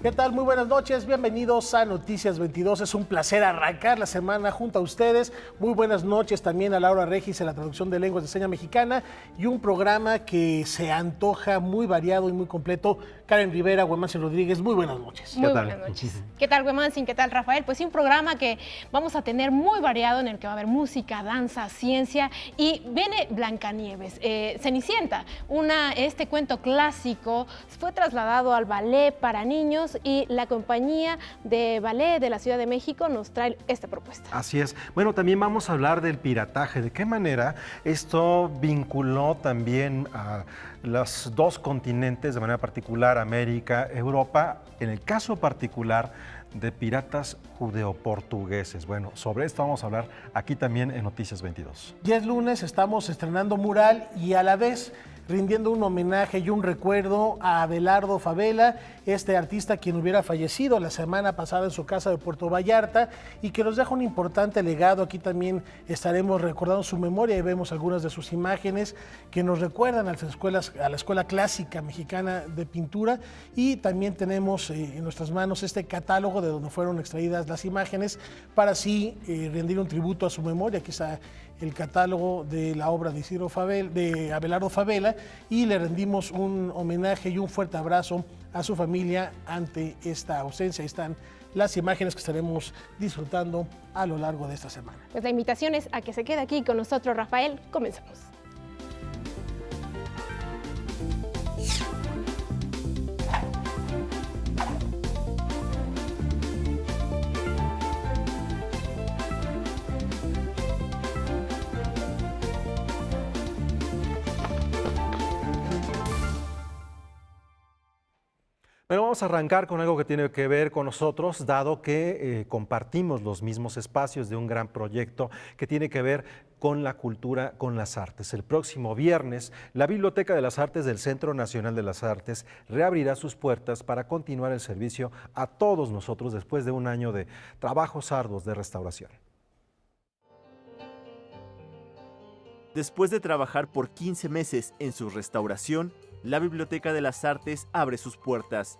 ¿Qué tal? Muy buenas noches, bienvenidos a Noticias 22. Es un placer arrancar la semana junto a ustedes. Muy buenas noches también a Laura Regis en la traducción de lenguas de seña mexicana y un programa que se antoja muy variado y muy completo. Karen Rivera, Huemansin Rodríguez, muy buenas noches. Muy buenas noches. ¿Qué tal, Huemansin? ¿Qué tal, Rafael? Pues sí, un programa que vamos a tener muy variado, en el que va a haber música, danza, ciencia, y viene Blancanieves, Cenicienta, este cuento clásico fue trasladado al ballet para niños y la compañía de ballet de la Ciudad de México nos trae esta propuesta. Así es. Bueno, también vamos a hablar del pirataje. ¿De qué manera esto vinculó también a los dos continentes, de manera particular América, Europa, en el caso particular de piratas judeoportugueses? Bueno, sobre esto vamos a hablar aquí también en Noticias 22. Ya es lunes, estamos estrenando mural y a la vez rindiendo un homenaje y un recuerdo a Abelardo Favela, este artista quien hubiera fallecido la semana pasada en su casa de Puerto Vallarta y que nos deja un importante legado. Aquí también estaremos recordando su memoria y vemos algunas de sus imágenes que nos recuerdan a la Escuela Clásica Mexicana de Pintura, y también tenemos en nuestras manos este catálogo de donde fueron extraídas las imágenes para así rendir un tributo a su memoria. Aquí está el catálogo de la obra de Abelardo Favela, y le rendimos un homenaje y un fuerte abrazo a su familia ante esta ausencia. Ahí están las imágenes que estaremos disfrutando a lo largo de esta semana. Pues la invitación es a que se quede aquí con nosotros, Rafael. Comenzamos. Bueno, vamos a arrancar con algo que tiene que ver con nosotros, dado que compartimos los mismos espacios de un gran proyecto que tiene que ver con la cultura, con las artes. El próximo viernes, la Biblioteca de las Artes del Centro Nacional de las Artes reabrirá sus puertas para continuar el servicio a todos nosotros después de un año de trabajos arduos de restauración. Después de trabajar por 15 meses en su restauración, la Biblioteca de las Artes abre sus puertas.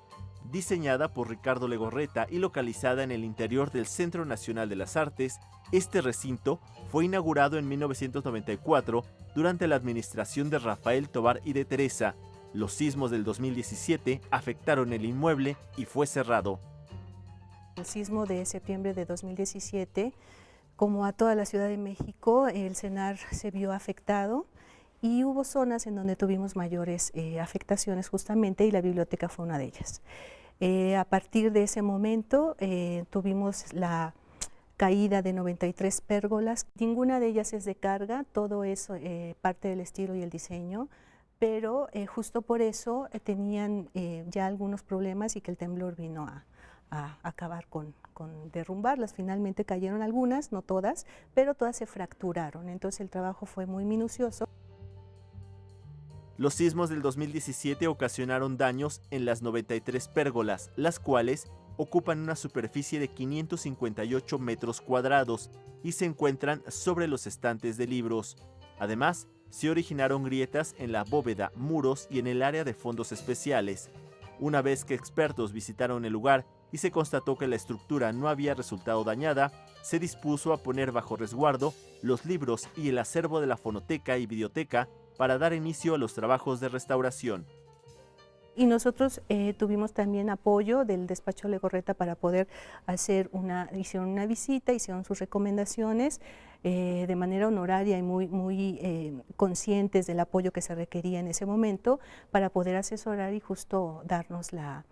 Diseñada por Ricardo Legorreta y localizada en el interior del Centro Nacional de las Artes, este recinto fue inaugurado en 1994 durante la administración de Rafael Tovar y de Teresa. Los sismos del 2017 afectaron el inmueble y fue cerrado. El sismo de septiembre de 2017, como a toda la Ciudad de México, el CENAR se vio afectado y hubo zonas en donde tuvimos mayores afectaciones justamente, y la biblioteca fue una de ellas. A partir de ese momento tuvimos la caída de 93 pérgolas. Ninguna de ellas es de carga, todo es parte del estilo y el diseño, pero justo por eso tenían ya algunos problemas y que el temblor vino a acabar con derrumbarlas. Finalmente cayeron algunas, no todas, pero todas se fracturaron, entonces el trabajo fue muy minucioso. Los sismos del 2017 ocasionaron daños en las 93 pérgolas, las cuales ocupan una superficie de 558 metros cuadrados y se encuentran sobre los estantes de libros. Además, se originaron grietas en la bóveda, muros y en el área de fondos especiales. Una vez que expertos visitaron el lugar y se constató que la estructura no había resultado dañada, se dispuso a poner bajo resguardo los libros y el acervo de la fonoteca y videoteca para dar inicio a los trabajos de restauración. Y nosotros tuvimos también apoyo del despacho Legorreta para poder hicieron una visita, hicieron sus recomendaciones de manera honoraria y muy conscientes del apoyo que se requería en ese momento para poder asesorar y justo darnos la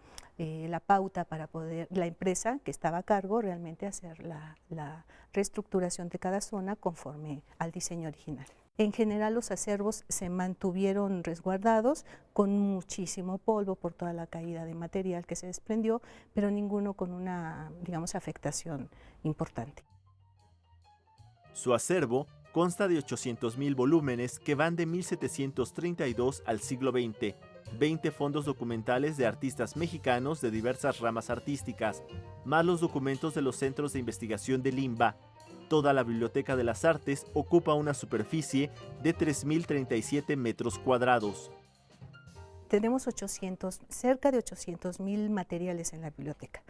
pauta para poder, la empresa que estaba a cargo, realmente hacer la reestructuración de cada zona conforme al diseño original. En general los acervos se mantuvieron resguardados con muchísimo polvo por toda la caída de material que se desprendió, pero ninguno con una, digamos, afectación importante. Su acervo consta de 800,000 volúmenes que van de 1732 al siglo XX, 20 fondos documentales de artistas mexicanos de diversas ramas artísticas, más los documentos de los centros de investigación del INBA. Toda la Biblioteca de las Artes ocupa una superficie de 3.037 metros cuadrados. tenemos cerca de 800,000 materiales en la biblioteca,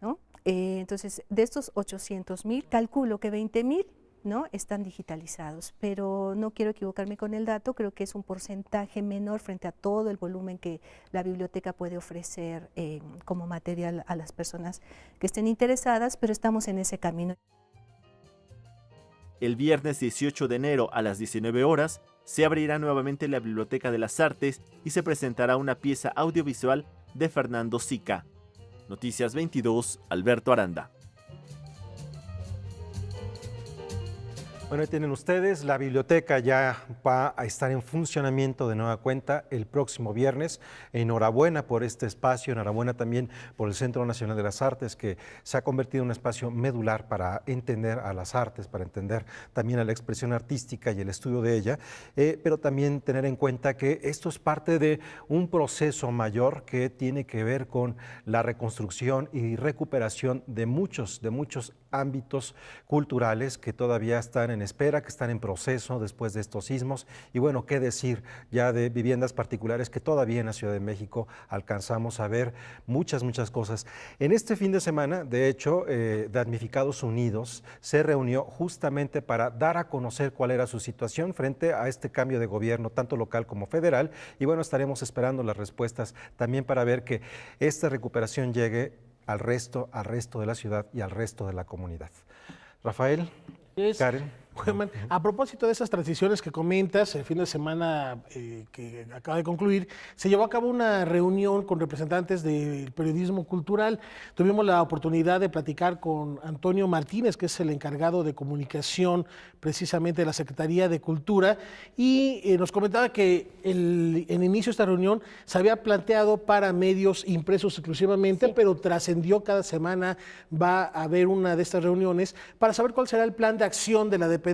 ¿no? Entonces, de estos 800,000, calculo que 20,000, ¿no?, están digitalizados, pero no quiero equivocarme con el dato, creo que es un porcentaje menor frente a todo el volumen que la biblioteca puede ofrecer como material a las personas que estén interesadas, pero estamos en ese camino. El viernes 18 de enero a las 19 horas se abrirá nuevamente la Biblioteca de las Artes y se presentará una pieza audiovisual de Fernando Sica. Noticias 22, Alberto Aranda. Bueno, ahí tienen ustedes, la biblioteca ya va a estar en funcionamiento de nueva cuenta el próximo viernes. Enhorabuena por este espacio, enhorabuena también por el Centro Nacional de las Artes, que se ha convertido en un espacio medular para entender a las artes, para entender también a la expresión artística y el estudio de ella, pero también tener en cuenta que esto es parte de un proceso mayor que tiene que ver con la reconstrucción y recuperación de muchos ámbitos culturales que todavía están en espera, que están en proceso después de estos sismos. Y bueno, qué decir ya de viviendas particulares que todavía en la Ciudad de alcanzamos a ver muchas cosas. En este fin de semana, de hecho, Damnificados Unidos se reunió justamente para dar a conocer cuál era su situación frente a este cambio de gobierno, tanto local como federal. Y bueno, estaremos esperando las respuestas también para ver que esta recuperación llegue al resto de la ciudad y al resto de la comunidad. Rafael, Karen. A propósito de esas transiciones que comentas, el fin de semana que acaba de concluir, se llevó a cabo una reunión con representantes del periodismo cultural. Tuvimos la oportunidad de platicar con Antonio Martínez, que es el encargado de comunicación precisamente de la Secretaría de Cultura, y nos comentaba que en inicio de esta reunión se había planteado para medios impresos exclusivamente, pero trascendió, cada semana va a haber una de estas reuniones para saber cuál será el plan de acción de la dependencia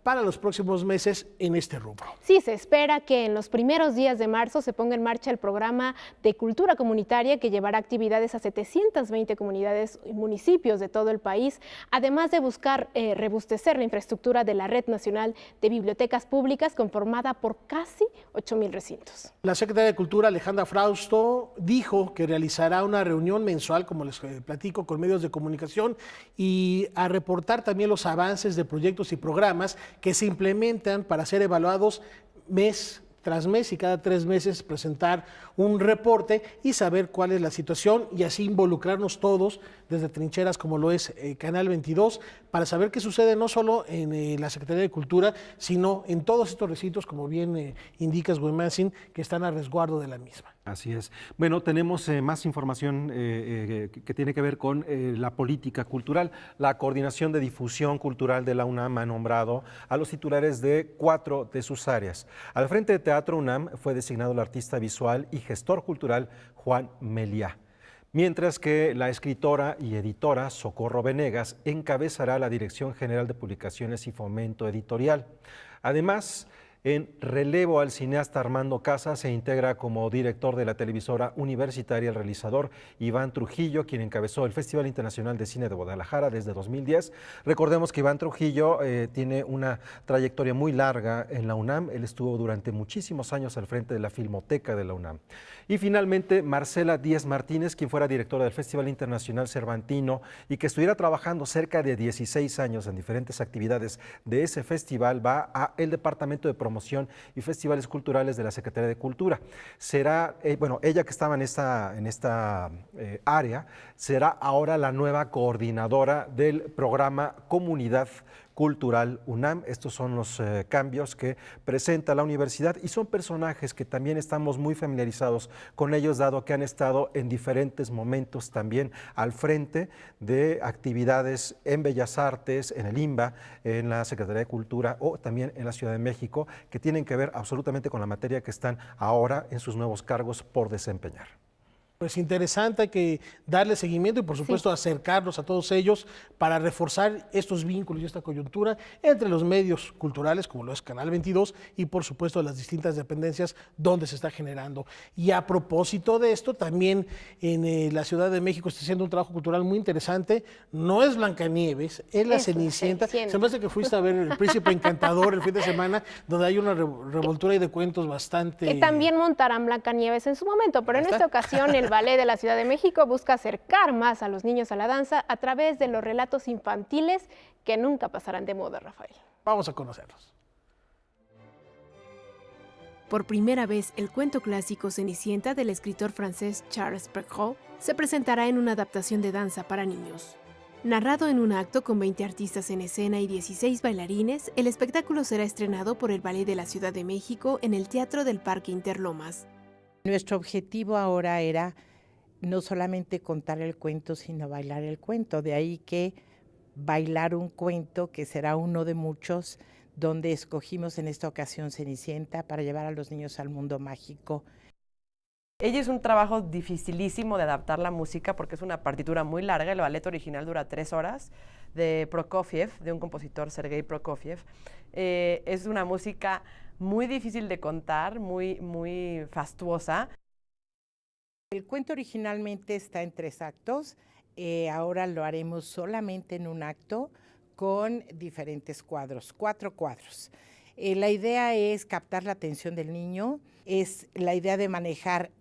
para los próximos meses en este rubro. Sí, se espera que en los primeros días de marzo se ponga en marcha el programa de cultura comunitaria que llevará actividades a 720 comunidades y municipios de todo el país, además de buscar robustecer la infraestructura de la Red Nacional de Bibliotecas Públicas, conformada por casi 8,000 recintos. La secretaria de Cultura, Alejandra Frausto, dijo que realizará una reunión mensual, como les platico, con medios de comunicación y a reportar también los avances de proyectos y programas que se implementan para ser evaluados mes tras mes, y cada 3 meses presentar un reporte y saber cuál es la situación, y así involucrarnos todos desde trincheras como lo es Canal 22 para saber qué sucede no solo en la Secretaría de Cultura, sino en todos estos recintos, como bien indicas, Güemanzin, que están a resguardo de la misma. Así es. Bueno, tenemos más información que tiene que ver con la política cultural. La Coordinación de Difusión Cultural de la UNAM ha nombrado a los titulares de 4 de sus áreas. Al frente de Teatro UNAM fue designado el artista visual y gestor cultural Juan Meliá, mientras que la escritora y editora Socorro Venegas encabezará la Dirección General de Publicaciones y Fomento Editorial. Además, en relevo al cineasta Armando Casas se integra como director de la televisora universitaria el realizador Iván Trujillo, quien encabezó el Festival Internacional de Cine de Guadalajara desde 2010. Recordemos que Iván Trujillo tiene una trayectoria muy larga en la UNAM. Él estuvo durante muchísimos años al frente de la Filmoteca de la UNAM. Y finalmente, Marcela Díaz Martínez, quien fuera directora del Festival Internacional Cervantino y que estuviera trabajando cerca de 16 años en diferentes actividades de ese festival, va a el Departamento de Promoción y Festivales Culturales de la Secretaría de Cultura. Será, ella que estaba en esta área, será ahora la nueva coordinadora del programa Comunidad Cultural UNAM. Estos son los cambios que presenta la universidad y son personajes que también estamos muy familiarizados con ellos, dado que han estado en diferentes momentos también al frente de actividades en Bellas Artes, en el IMBA, en la Secretaría de Cultura o también en la Ciudad de México, que tienen que ver absolutamente con la materia que están ahora en sus nuevos cargos por desempeñar. Pues interesante, hay que darle seguimiento y por supuesto acercarnos a todos ellos para reforzar estos vínculos y esta coyuntura entre los medios culturales como lo es Canal 22 y por supuesto las distintas dependencias donde se está generando. Y a propósito de esto, también en la Ciudad de México está haciendo un trabajo cultural muy interesante. No es Blancanieves, es la Cenicienta. Se me hace que fuiste a ver El Príncipe Encantador el fin de semana, donde hay una revoltura y de cuentos bastante... Que también montarán Blancanieves en su momento, pero en esta ocasión el Ballet de la Ciudad de México busca acercar más a los niños a la danza a través de los relatos infantiles que nunca pasarán de moda, Rafael. Vamos a conocerlos. Por primera vez, el cuento clásico Cenicienta del escritor francés Charles Perrault se presentará en una adaptación de danza para niños. Narrado en un acto con 20 artistas en escena y 16 bailarines, el espectáculo será estrenado por el Ballet de la Ciudad de México en el Teatro del Parque Interlomas. Nuestro objetivo ahora era no solamente contar el cuento, sino bailar el cuento. De ahí que bailar un cuento, que será uno de muchos, donde escogimos en esta ocasión Cenicienta para llevar a los niños al mundo mágico. Ella es un trabajo dificilísimo de adaptar la música porque es una partitura muy larga. El ballet original dura 3 horas, de Prokofiev, de un compositor, Sergei Prokofiev. Es una música muy difícil de contar, muy fastuosa. El cuento originalmente está en 3 actos, ahora lo haremos solamente en un acto con diferentes cuadros, 4 cuadros. La idea es captar la atención del niño, es la idea de manejar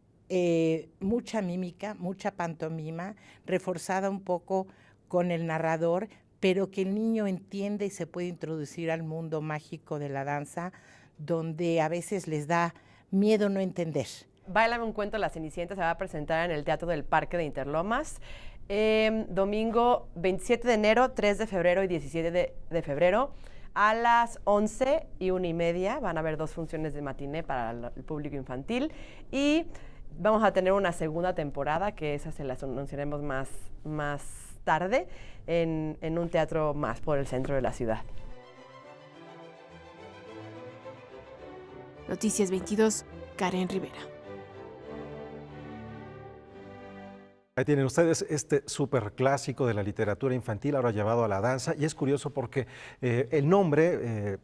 mucha mímica, mucha pantomima, reforzada un poco con el narrador, pero que el niño entienda y se puede introducir al mundo mágico de la danza, donde a veces les da miedo no entender. Báilame un cuento, La Cenicienta se va a presentar en el Teatro del Parque de Interlomas, domingo 27 de enero, 3 de febrero y 17 de febrero, a las 11 y 1:30. Van a haber 2 funciones de matiné para el público infantil y vamos a tener una segunda temporada, que esa se las anunciaremos más tarde, en un teatro más por el centro de la ciudad. Noticias 22, Karen Rivera. Ahí tienen ustedes este súper clásico de la literatura infantil, ahora llevado a la danza, y es curioso porque el nombre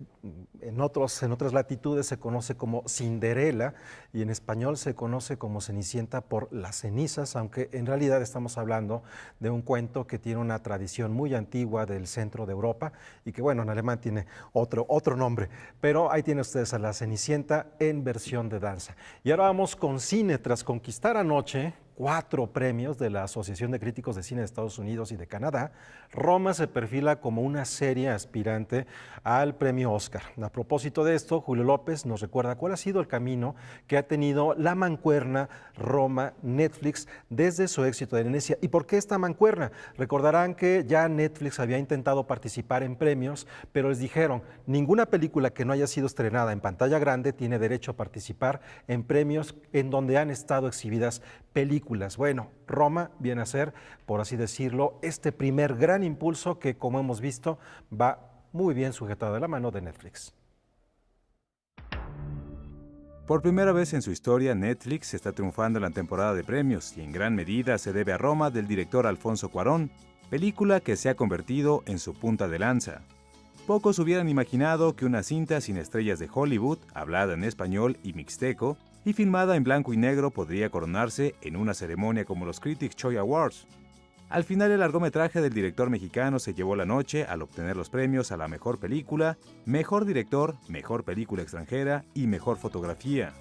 en otras latitudes se conoce como Cinderela y en español se conoce como Cenicienta por las cenizas, aunque en realidad estamos hablando de un cuento que tiene una tradición muy antigua del centro de Europa y que bueno, en alemán tiene otro nombre, pero ahí tienen ustedes a la Cenicienta en versión de danza. Y ahora vamos con cine. Tras conquistar anoche 4 premios de la Asociación de Críticos de Cine de Estados Unidos y de Canadá, Roma se perfila como una seria aspirante al premio Oscar. A propósito de esto, Julio López nos recuerda cuál ha sido el camino que ha tenido la mancuerna Roma-Netflix desde su éxito de Venecia. ¿Y por qué esta mancuerna? Recordarán que ya Netflix había intentado participar en premios, pero les dijeron, ninguna película que no haya sido estrenada en pantalla grande tiene derecho a participar en premios en donde han estado exhibidas películas. Bueno, Roma viene a ser, por así decirlo, este primer gran impulso que, como hemos visto, va muy bien sujetado de la mano de Netflix. Por primera vez en su historia, Netflix está triunfando en la temporada de premios y en gran medida se debe a Roma del director Alfonso Cuarón, película que se ha convertido en su punta de lanza. Pocos hubieran imaginado que una cinta sin estrellas de Hollywood, hablada en español y mixteco, y filmada en blanco y negro podría coronarse en una ceremonia como los Critics' Choice Awards. Al final, el largometraje del director mexicano se llevó la noche al obtener los premios a la mejor película, mejor director, mejor película extranjera y mejor fotografía.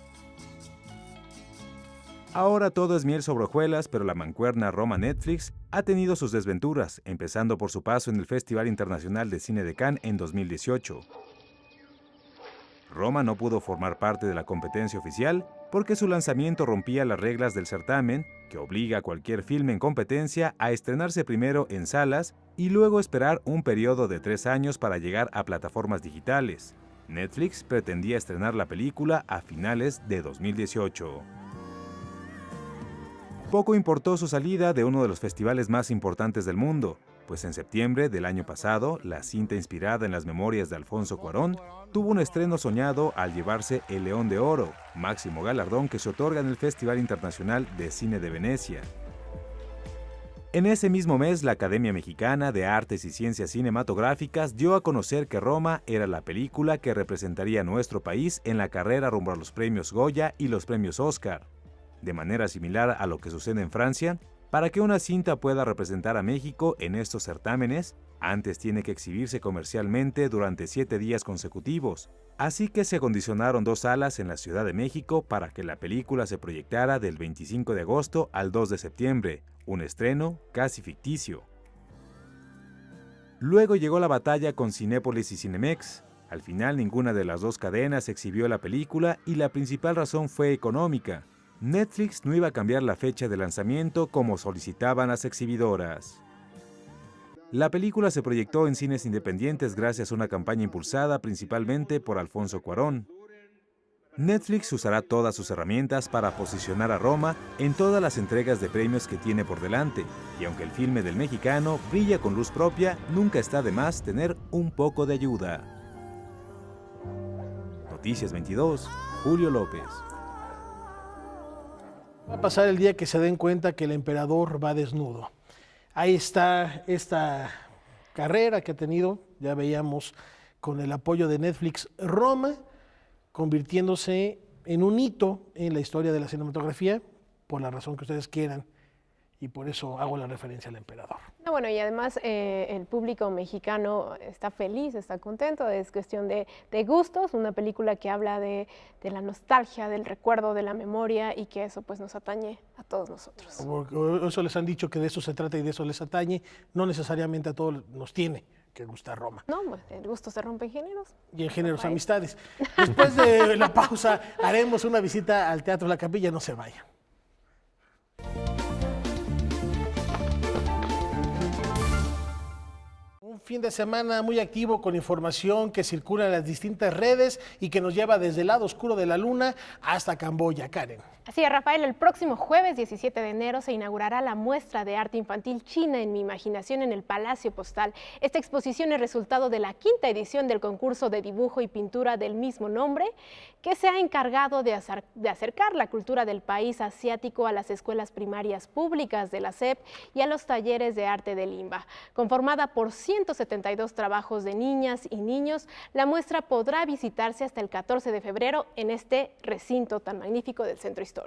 Ahora todo es miel sobre hojuelas, pero la mancuerna Roma-Netflix ha tenido sus desventuras, empezando por su paso en el Festival Internacional de Cine de Cannes en 2018. Roma no pudo formar parte de la competencia oficial porque su lanzamiento rompía las reglas del certamen, que obliga a cualquier filme en competencia a estrenarse primero en salas y luego esperar un periodo de 3 años para llegar a plataformas digitales. Netflix pretendía estrenar la película a finales de 2018. Poco importó su salida de uno de los festivales más importantes del mundo, pues en septiembre del año pasado, la cinta inspirada en las memorias de Alfonso Cuarón tuvo un estreno soñado al llevarse el León de Oro, máximo galardón que se otorga en el Festival Internacional de Cine de Venecia. En ese mismo mes, la Academia Mexicana de Artes y Ciencias Cinematográficas dio a conocer que Roma era la película que representaría a nuestro país en la carrera rumbo a los premios Goya y los premios Oscar. De manera similar a lo que sucede en Francia, para que una cinta pueda representar a México en estos certámenes, antes tiene que exhibirse comercialmente durante 7 días consecutivos. Así que se acondicionaron 2 salas en la Ciudad de México para que la película se proyectara del 25 de agosto al 2 de septiembre, un estreno casi ficticio. Luego llegó la batalla con Cinépolis y Cinemex. Al final ninguna de las 2 cadenas exhibió la película y la principal razón fue económica. Netflix no iba a cambiar la fecha de lanzamiento como solicitaban las exhibidoras. La película se proyectó en cines independientes gracias a una campaña impulsada principalmente por Alfonso Cuarón. Netflix usará todas sus herramientas para posicionar a Roma en todas las entregas de premios que tiene por delante, y aunque el filme del mexicano brilla con luz propia, nunca está de más tener un poco de ayuda. Noticias 22, Julio López. Va a pasar el día que se den cuenta que el emperador va desnudo. Ahí está esta carrera que ha tenido, ya veíamos con el apoyo de Netflix, Roma, convirtiéndose en un hito en la historia de la cinematografía, por la razón que ustedes quieran, y por eso hago la referencia al emperador. No, bueno, y además el público mexicano está feliz, está contento, es cuestión de gustos, una película que habla de la nostalgia, del recuerdo, de la memoria, y que eso pues nos atañe a todos nosotros. Porque eso les han dicho que de eso se trata y de eso les atañe, no necesariamente a todos nos tiene que gusta Roma. No, el gusto se rompe en géneros. Y en géneros amistades. Después de la pausa haremos una visita al Teatro La Capilla, no se vayan. Un fin de semana muy activo con información que circula en las distintas redes y que nos lleva desde el lado oscuro de la luna hasta Camboya. Karen. Así es, Rafael, el próximo jueves 17 de enero se inaugurará la muestra de arte infantil China en mi imaginación en el Palacio Postal. Esta exposición es resultado de la 5ª edición del concurso de dibujo y pintura del mismo nombre, que se ha encargado de acercar la cultura del país asiático a las escuelas primarias públicas de la SEP y a los talleres de arte de Limba. Conformada por 172 trabajos de niñas y niños, la muestra podrá visitarse hasta el 14 de febrero en este recinto tan magnífico del Centro Histórico.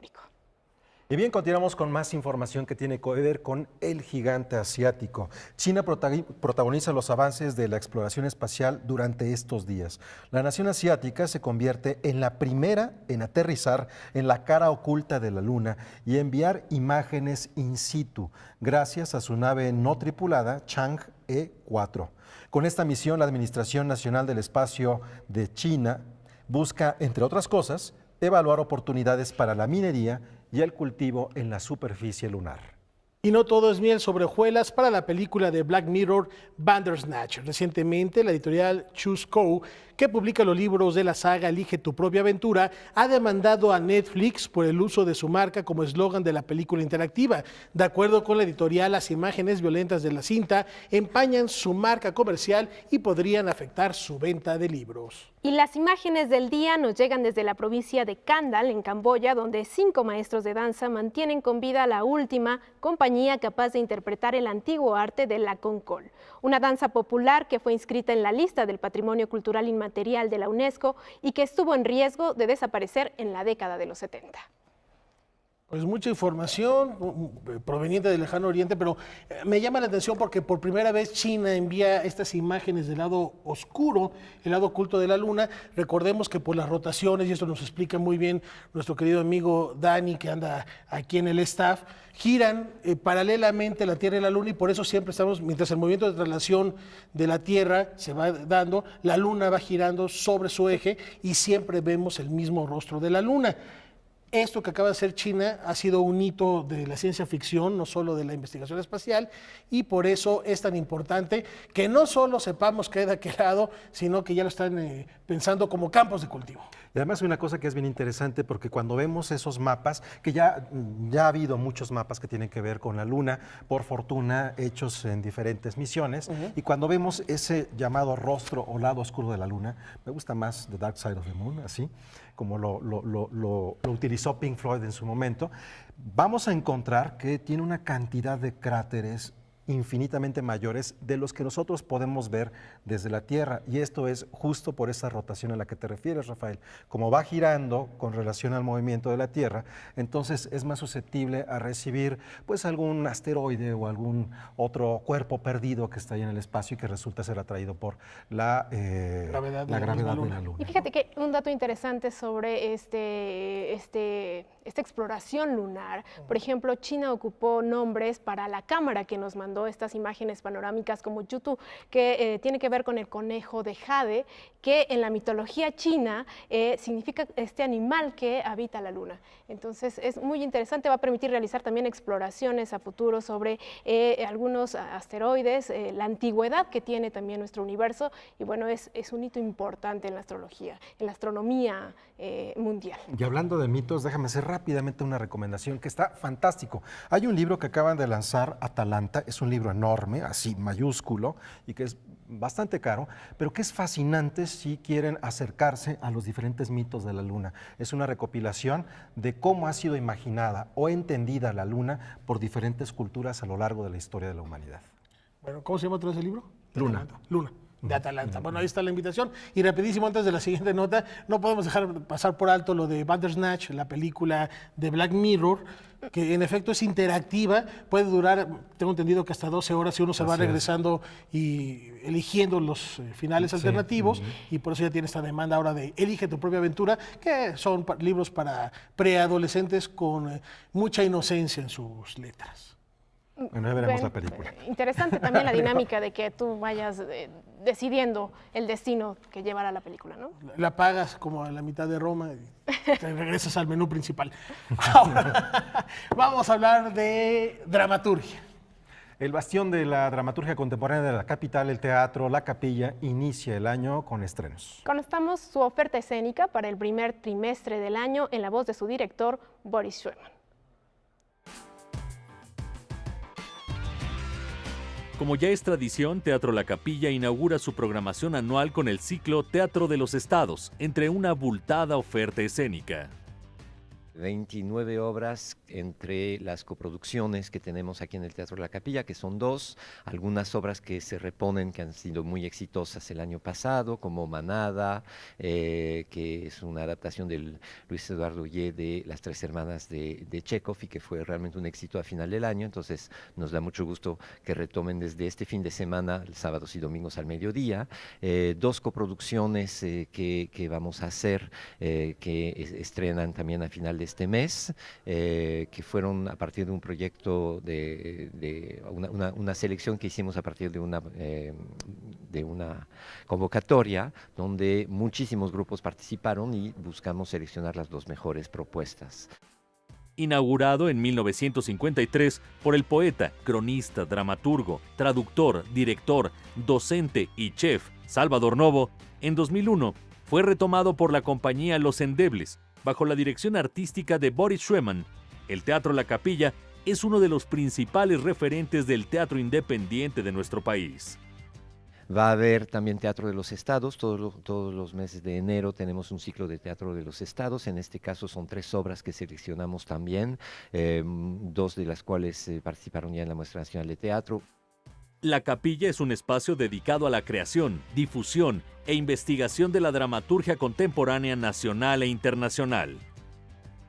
Y bien, continuamos con más información que tiene que ver con el gigante asiático. China protagoniza los avances de la exploración espacial durante estos días. La nación asiática se convierte en la primera en aterrizar en la cara oculta de la Luna y enviar imágenes in situ, gracias a su nave no tripulada Chang'e 4. Con esta misión, la Administración Nacional del Espacio de China busca, entre otras cosas, evaluar oportunidades para la minería y el cultivo en la superficie lunar. Y no todo es miel sobre hojuelas para la película de Black Mirror, Bandersnatch. Recientemente, la editorial Choose Co., que publica los libros de la saga Elige tu propia aventura, ha demandado a Netflix por el uso de su marca como eslogan de la película interactiva. De acuerdo con la editorial, las imágenes violentas de la cinta empañan su marca comercial y podrían afectar su venta de libros. Y las imágenes del día nos llegan desde la provincia de Kandal, en Camboya, donde 5 maestros de danza mantienen con vida a la última compañía capaz de interpretar el antiguo arte de la Concol, una danza popular que fue inscrita en la lista del Patrimonio Cultural Inmaterial de la UNESCO y que estuvo en riesgo de desaparecer en la década de los 70. Pues mucha información proveniente del lejano oriente, pero me llama la atención porque por primera vez China envía estas imágenes del lado oscuro, el lado oculto de la Luna. Recordemos que por las rotaciones, y esto nos explica muy bien nuestro querido amigo Dani, que anda aquí en el staff, giran paralelamente la Tierra y la Luna, y por eso siempre estamos, mientras el movimiento de traslación de la Tierra se va dando, la Luna va girando sobre su eje y siempre vemos el mismo rostro de la Luna. Esto que acaba de hacer China ha sido un hito de la ciencia ficción, no solo de la investigación espacial, y por eso es tan importante que no solo sepamos qué hay de aquel lado, sino que ya lo están pensando como campos de cultivo. Y además hay una cosa que es bien interesante, porque cuando vemos esos mapas, que ya ha habido muchos mapas que tienen que ver con la Luna, por fortuna, hechos en diferentes misiones, y cuando vemos ese llamado rostro o lado oscuro de la Luna, me gusta más The Dark Side of the Moon, así como lo utilizó Pink Floyd en su momento, vamos a encontrar que tiene una cantidad de cráteres infinitamente mayores de los que nosotros podemos ver desde la Tierra, y esto es justo por esa rotación a la que te refieres, Rafael. Como va girando con relación al movimiento de la Tierra, entonces es más susceptible a recibir pues algún asteroide o algún otro cuerpo perdido que está ahí en el espacio y que resulta ser atraído por la gravedad de la Luna. Y fíjate que un dato interesante sobre esta exploración lunar, por ejemplo, China ocupó nombres para la cámara que nos mandó estas imágenes panorámicas como Yutu, que tiene que ver con el conejo de jade, que en la mitología china significa este animal que habita la luna. Entonces es muy interesante, va a permitir realizar también exploraciones a futuro sobre algunos asteroides, la antigüedad que tiene también nuestro universo, y bueno, es un hito importante en la astrología, en la astronomía mundial. Y hablando de mitos, déjame hacer rápidamente una recomendación que está fantástico. Hay un libro que acaban de lanzar, Atalanta, es un libro enorme, así mayúsculo, y que es bastante caro, pero que es fascinante si quieren acercarse a los diferentes mitos de la Luna. Es una recopilación de cómo ha sido imaginada o entendida la Luna por diferentes culturas a lo largo de la historia de la humanidad. Bueno, ¿cómo se llama otra vez el libro? Luna. Luna. De Atalanta. Bueno, ahí está la invitación. Y rapidísimo, antes de la siguiente nota, no podemos dejar pasar por alto lo de Bandersnatch, la película de Black Mirror, que en efecto es interactiva, puede durar, tengo entendido que hasta 12 horas si uno se va regresando y eligiendo los finales alternativos, y por eso ya tiene esta demanda ahora de Elige tu propia aventura, que son libros para preadolescentes con mucha inocencia en sus letras. Bueno, ya veremos la película. Interesante también la dinámica de que tú vayas decidiendo el destino que llevará la película, ¿no? La pagas como a la mitad de Roma y te regresas al menú principal. Ahora, vamos a hablar de dramaturgia. El bastión de la dramaturgia contemporánea de la capital, el Teatro La Capilla, inicia el año con estrenos. Conozcamos su oferta escénica para el primer trimestre del año en la voz de su director, Boris Schweman. Como ya es tradición, Teatro La Capilla inaugura su programación anual con el ciclo Teatro de los Estados, entre una abultada oferta escénica. 29 obras entre las coproducciones que tenemos aquí en el Teatro de la Capilla, que son 2, algunas obras que se reponen, que han sido muy exitosas el año pasado, como Manada, que es una adaptación del Luis Eduardo Ollé de Las Tres Hermanas de Chekhov, y que fue realmente un éxito a final del año. Entonces nos da mucho gusto que retomen desde este fin de semana, sábados y domingos al mediodía. 2 coproducciones que vamos a hacer, que estrenan también a final de este mes, que fueron a partir de un proyecto de una selección que hicimos a partir de una convocatoria donde muchísimos grupos participaron y buscamos seleccionar las 2 mejores propuestas. Inaugurado en 1953 por el poeta, cronista, dramaturgo, traductor, director, docente y chef Salvador Novo, en 2001 fue retomado por la compañía Los Endebles, bajo la dirección artística de Boris Schweman. El Teatro La Capilla es uno de los principales referentes del teatro independiente de nuestro país. Va a haber también Teatro de los Estados, todos los meses de enero tenemos un ciclo de Teatro de los Estados. En este caso son 3 obras que seleccionamos también, 2 de las cuales participaron ya en la Muestra Nacional de Teatro. La Capilla es un espacio dedicado a la creación, difusión e investigación de la dramaturgia contemporánea nacional e internacional.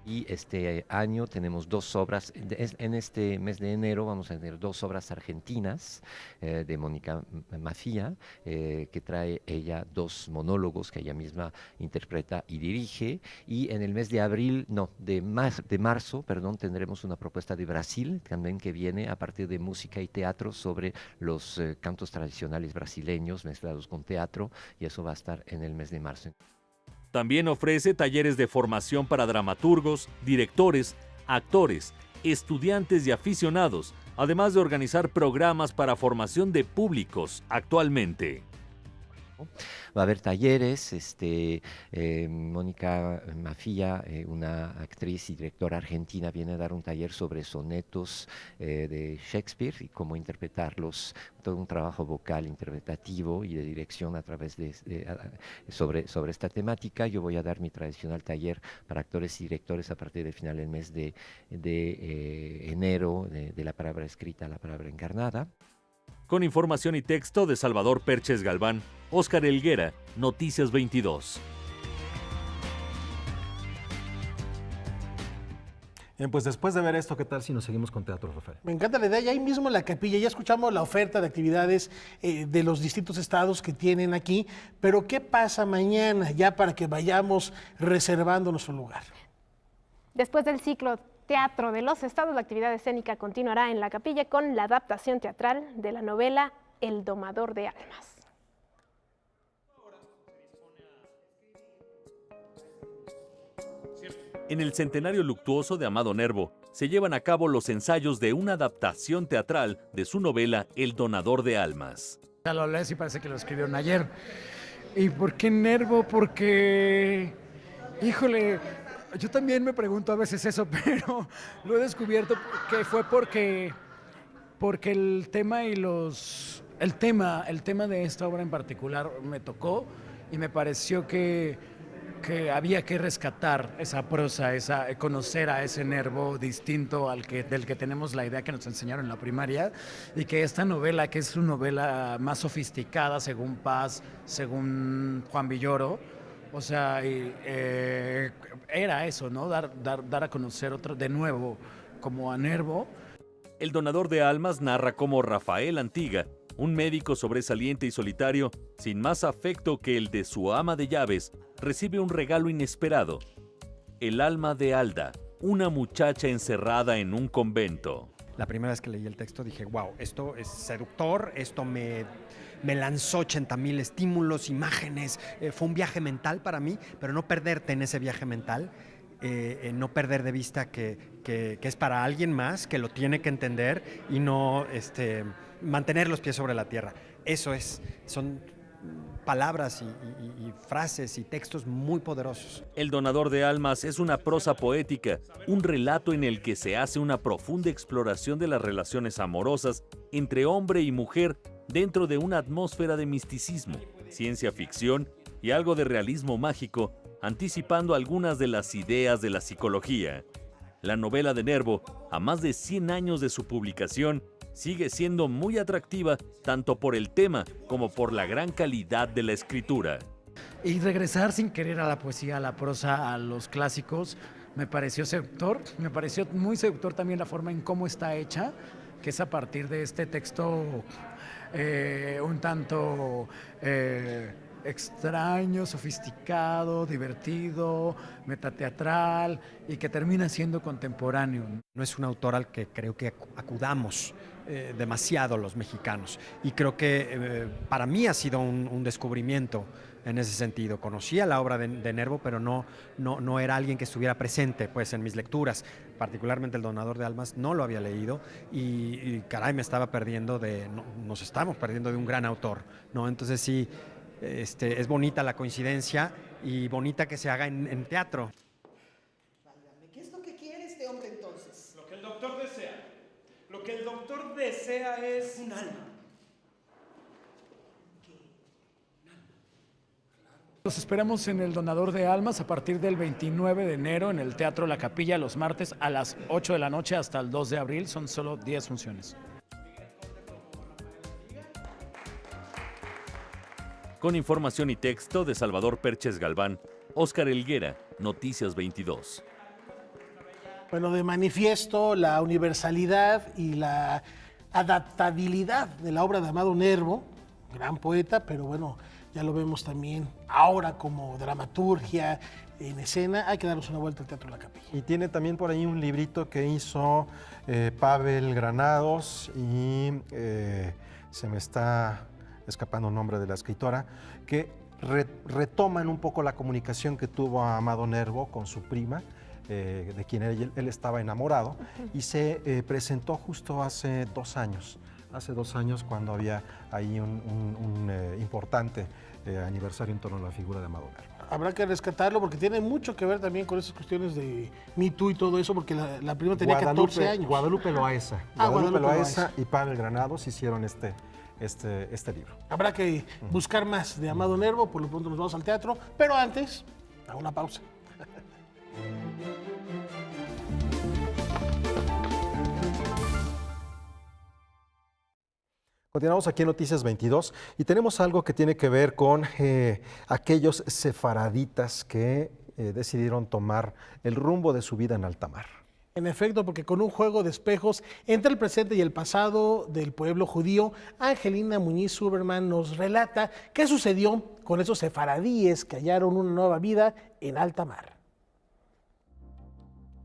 Y este año tenemos 2 obras, en este mes de enero vamos a tener 2 obras argentinas de Mónica Mafía, que trae ella 2 monólogos que ella misma interpreta y dirige, y en el mes de marzo, tendremos una propuesta de Brasil también, que viene a partir de música y teatro sobre los cantos tradicionales brasileños mezclados con teatro, y eso va a estar en el mes de marzo. También ofrece talleres de formación para dramaturgos, directores, actores, estudiantes y aficionados, además de organizar programas para formación de públicos actualmente. Va a haber talleres, Mónica Mafia, una actriz y directora argentina, viene a dar un taller sobre sonetos de Shakespeare y cómo interpretarlos, todo un trabajo vocal interpretativo y de dirección a través sobre esta temática. Yo voy a dar mi tradicional taller para actores y directores a partir del final del mes de enero, de la palabra escrita a la palabra encarnada. Con información y texto de Salvador Perches Galván, Óscar Helguera, Noticias 22. Pues después de ver esto, ¿qué tal si nos seguimos con teatro, Rafael? Me encanta la idea, ya ahí mismo en la capilla, ya escuchamos la oferta de actividades de los distintos estados que tienen aquí, pero ¿qué pasa mañana ya para que vayamos reservando nuestro lugar? Después del ciclo Teatro de los Estados, la actividad escénica continuará en la capilla con la adaptación teatral de la novela El domador de almas. En el centenario luctuoso de Amado Nervo se llevan a cabo los ensayos de una adaptación teatral de su novela El donador de almas. Ya lo lees y parece que lo escribieron ayer. ¿Y por qué Nervo? Porque, híjole, yo también me pregunto a veces eso, pero lo he descubierto que fue porque el tema de esta obra en particular me tocó y me pareció que había que rescatar esa prosa, conocer a ese Nervo distinto del que tenemos la idea que nos enseñaron en la primaria, y que esta novela, que es una novela más sofisticada según Paz, según Juan Villoro, o sea, era eso, ¿no? Dar a conocer de nuevo como a Nervo. El donador de almas narra cómo Rafael Antiga, un médico sobresaliente y solitario, sin más afecto que el de su ama de llaves, recibe un regalo inesperado: el alma de Alda, una muchacha encerrada en un convento. La primera vez que leí el texto dije, wow, esto es seductor, esto me lanzó 80,000 estímulos, imágenes, fue un viaje mental para mí, pero no perderte en ese viaje mental, no perder de vista que es para alguien más, que lo tiene que entender y no mantener los pies sobre la tierra. Eso son palabras y frases y textos muy poderosos. El donador de almas es una prosa poética, un relato en el que se hace una profunda exploración de las relaciones amorosas entre hombre y mujer dentro de una atmósfera de misticismo, ciencia ficción y algo de realismo mágico, anticipando algunas de las ideas de la psicología. La novela de Nervo, a más de 100 años de su publicación, sigue siendo muy atractiva tanto por el tema como por la gran calidad de la escritura. Y regresar sin querer a la poesía, a la prosa, a los clásicos, me pareció seductor. Me pareció muy seductor también la forma en cómo está hecha, que es a partir de este texto un tanto extraño, sofisticado, divertido, metateatral, y que termina siendo contemporáneo. No es un autor al que creo que acudamos demasiado los mexicanos, y creo que para mí ha sido un descubrimiento en ese sentido. Conocía la obra de Nervo, pero no era alguien que estuviera presente pues, en mis lecturas, particularmente El donador de almas, no lo había leído y caray, nos estamos perdiendo de un gran autor, ¿no? Entonces sí, es bonita la coincidencia y bonita que se haga en teatro. ¿Qué es lo que quiere este hombre entonces? Lo que el doctor desea. Lo que el doctor desea es un alma. Los esperamos en El donador de almas a partir del 29 de enero en el Teatro La Capilla, los martes a las 8 de la noche hasta el 2 de abril. Son solo 10 funciones. Con información y texto de Salvador Perches Galván, Óscar Helguera, Noticias 22. Bueno, de manifiesto la universalidad y la adaptabilidad de la obra de Amado Nervo, gran poeta, pero bueno, ya lo vemos también ahora como dramaturgia en escena. Hay que darnos una vuelta al Teatro La Capilla. Y tiene también por ahí un librito que hizo Pavel Granados y se me está escapando el nombre de la escritora, que retoman un poco la comunicación que tuvo Amado Nervo con su prima, de quien él estaba enamorado, y se presentó justo hace 2 años. Hace 2 años, cuando había ahí un importante aniversario en torno a la figura de Amado Nervo. Habrá que rescatarlo porque tiene mucho que ver también con esas cuestiones de Me Too y todo eso, porque la prima tenía 14 años. Guadalupe Loaesa. Guadalupe Loaesa y Pavel Granados hicieron este libro. Habrá que buscar más de Amado Nervo, por lo pronto nos vamos al teatro, pero antes, a una pausa. Continuamos aquí en Noticias 22 y tenemos algo que tiene que ver con aquellos sefaraditas que decidieron tomar el rumbo de su vida en alta mar. En efecto, porque con un juego de espejos entre el presente y el pasado del pueblo judío, Angelina Muñiz Uberman nos relata qué sucedió con esos sefaradíes que hallaron una nueva vida en alta mar.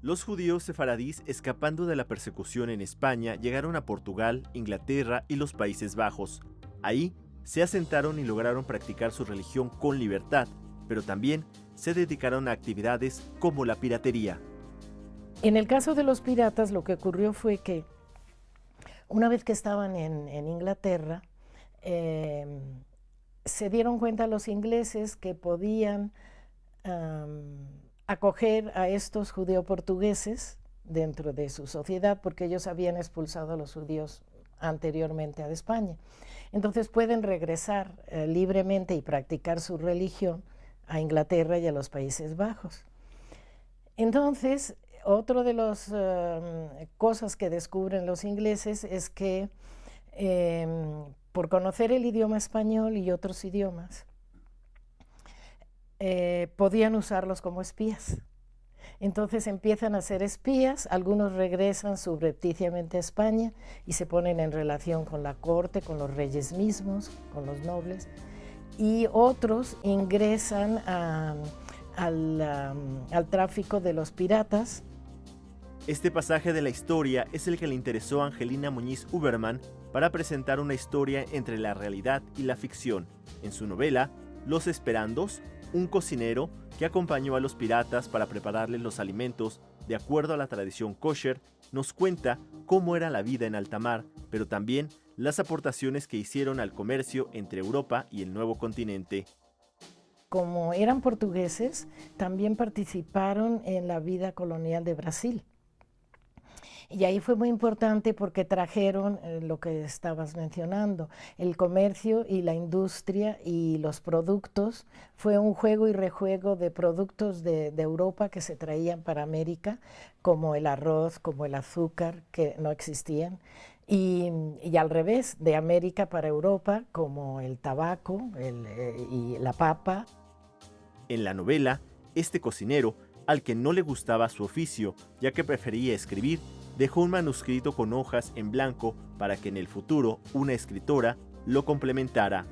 Los judíos sefaradíes, escapando de la persecución en España, llegaron a Portugal, Inglaterra y los Países Bajos. Ahí se asentaron y lograron practicar su religión con libertad, pero también se dedicaron a actividades como la piratería. En el caso de los piratas, lo que ocurrió fue que una vez que estaban en Inglaterra, se dieron cuenta los ingleses que podían acoger a estos judeo-portugueses dentro de su sociedad, porque ellos habían expulsado a los judíos anteriormente a España. Entonces pueden regresar libremente y practicar su religión a Inglaterra y a los Países Bajos. Entonces, otra de las cosas que descubren los ingleses es que por conocer el idioma español y otros idiomas, podían usarlos como espías. Entonces empiezan a ser espías, algunos regresan subrepticiamente a España y se ponen en relación con la corte, con los reyes mismos, con los nobles, y otros ingresan al tráfico de los piratas. Este pasaje de la historia es el que le interesó a Angelina Muñiz Uberman para presentar una historia entre la realidad y la ficción. En su novela, Los Esperandos, un cocinero que acompañó a los piratas para prepararles los alimentos de acuerdo a la tradición kosher, nos cuenta cómo era la vida en alta mar, pero también las aportaciones que hicieron al comercio entre Europa y el nuevo continente. Como eran portugueses, también participaron en la vida colonial de Brasil. Y ahí fue muy importante porque trajeron lo que estabas mencionando, el comercio y la industria y los productos. Fue un juego y rejuego de productos de Europa que se traían para América, como el arroz, como el azúcar, que no existían. Y al revés, de América para Europa, como el tabaco y la papa. En la novela, este cocinero, al que no le gustaba su oficio, ya que prefería escribir, dejó un manuscrito con hojas en blanco para que en el futuro una escritora lo complementara.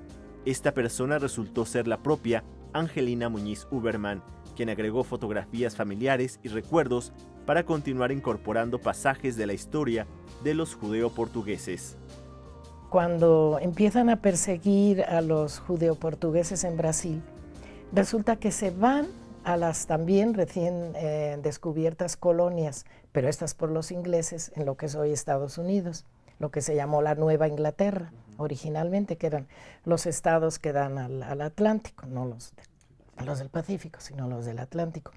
Esta persona resultó ser la propia Angelina Muñiz Uberman, quien agregó fotografías familiares y recuerdos para continuar incorporando pasajes de la historia de los judeo-portugueses. Cuando empiezan a perseguir a los judeo-portugueses en Brasil, resulta que se van a las también recién descubiertas colonias, pero estas por los ingleses, en lo que es hoy Estados Unidos, lo que se llamó la Nueva Inglaterra originalmente, que eran los estados que dan al Atlántico, no los del Pacífico, sino los del Atlántico.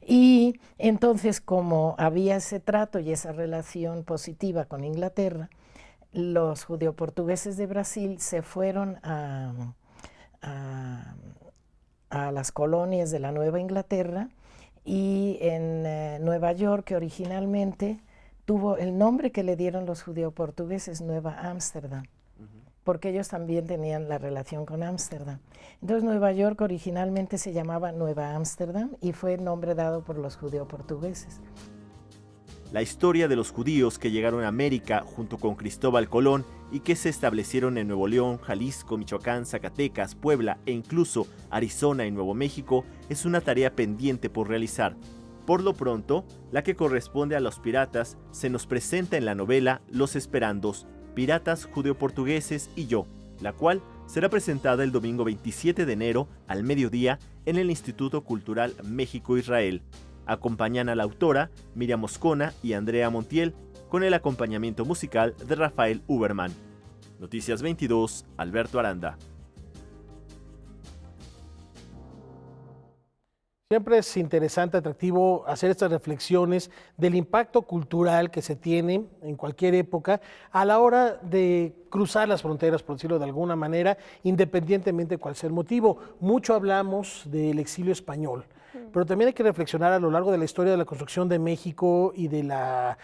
Y entonces, como había ese trato y esa relación positiva con Inglaterra, los judeo-portugueses de Brasil se fueron a las colonias de la Nueva Inglaterra, y en Nueva York, que originalmente tuvo el nombre que le dieron los judeo-portugueses, Nueva Ámsterdam, porque ellos también tenían la relación con Ámsterdam. Entonces Nueva York originalmente se llamaba Nueva Ámsterdam y fue el nombre dado por los judeo-portugueses. La historia de los judíos que llegaron a América junto con Cristóbal Colón y que se establecieron en Nuevo León, Jalisco, Michoacán, Zacatecas, Puebla e incluso Arizona y Nuevo México es una tarea pendiente por realizar. Por lo pronto, la que corresponde a los piratas se nos presenta en la novela Los Esperandos, Piratas Judeo-Portugueses y yo, la cual será presentada el domingo 27 de enero al mediodía en el Instituto Cultural México-Israel. Acompañan a la autora Miriam Moscona y Andrea Montiel, con el acompañamiento musical de Rafael Uberman. Noticias 22, Alberto Aranda. Siempre es interesante, atractivo hacer estas reflexiones del impacto cultural que se tiene en cualquier época a la hora de cruzar las fronteras, por decirlo de alguna manera, independientemente de cuál sea el motivo. Mucho hablamos del exilio español, pero también hay que reflexionar a lo largo de la historia de la construcción de México y de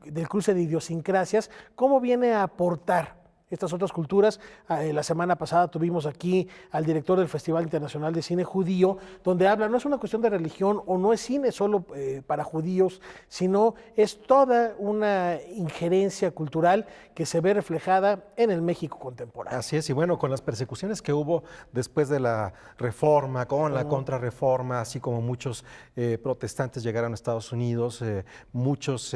del cruce de idiosincrasias, cómo viene a aportar estas otras culturas. La semana pasada tuvimos aquí al director del Festival Internacional de Cine Judío, donde habla, no es una cuestión de religión o no es cine solo para judíos, sino es toda una injerencia cultural que se ve reflejada en el México contemporáneo. Así es, y bueno, con las persecuciones que hubo después de la reforma, con la contrarreforma, así como muchos protestantes llegaron a Estados Unidos, muchos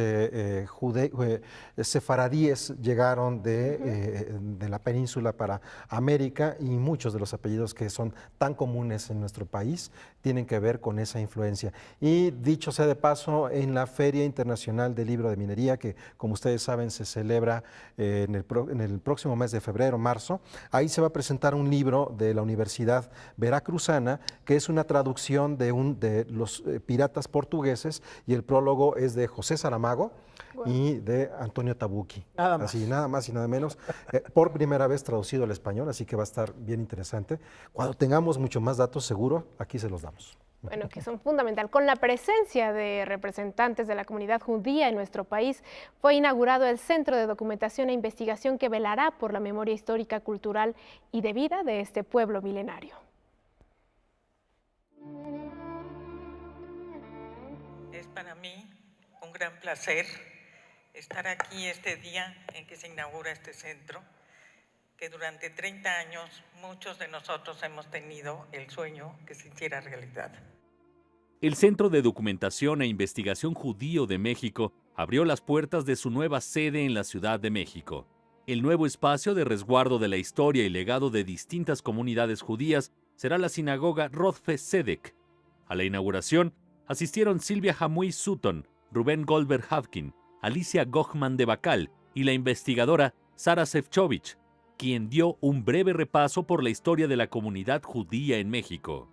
sefaradíes llegaron de la península para América, y muchos de los apellidos que son tan comunes en nuestro país tienen que ver con esa influencia. Y dicho sea de paso, en la Feria Internacional del Libro de Minería, que como ustedes saben se celebra en el próximo mes de febrero, marzo, ahí se va a presentar un libro de la Universidad Veracruzana, que es una traducción de los piratas portugueses, y el prólogo es de José Saramago y de Antonio Tabucchi. Nada más. Así, nada más y nada menos. Por primera vez traducido al español, así que va a estar bien interesante. Cuando tengamos mucho más datos, seguro, aquí se los damos. Bueno, que son fundamental. Con la presencia de representantes de la comunidad judía en nuestro país, fue inaugurado el Centro de Documentación e Investigación que velará por la memoria histórica, cultural y de vida de este pueblo milenario. Es para mí un gran placer estar aquí este día en que se inaugura este centro, que durante 30 años muchos de nosotros hemos tenido el sueño que se hiciera realidad. El Centro de Documentación e Investigación Judío de México abrió las puertas de su nueva sede en la Ciudad de México. El nuevo espacio de resguardo de la historia y legado de distintas comunidades judías será la sinagoga Rodfe Sedek. A la inauguración asistieron Silvia Hamuy Sutton, Rubén Goldberg Havkin, Alicia Gochman de Bacal y la investigadora Sara Sefcovic, quien dio un breve repaso por la historia de la comunidad judía en México.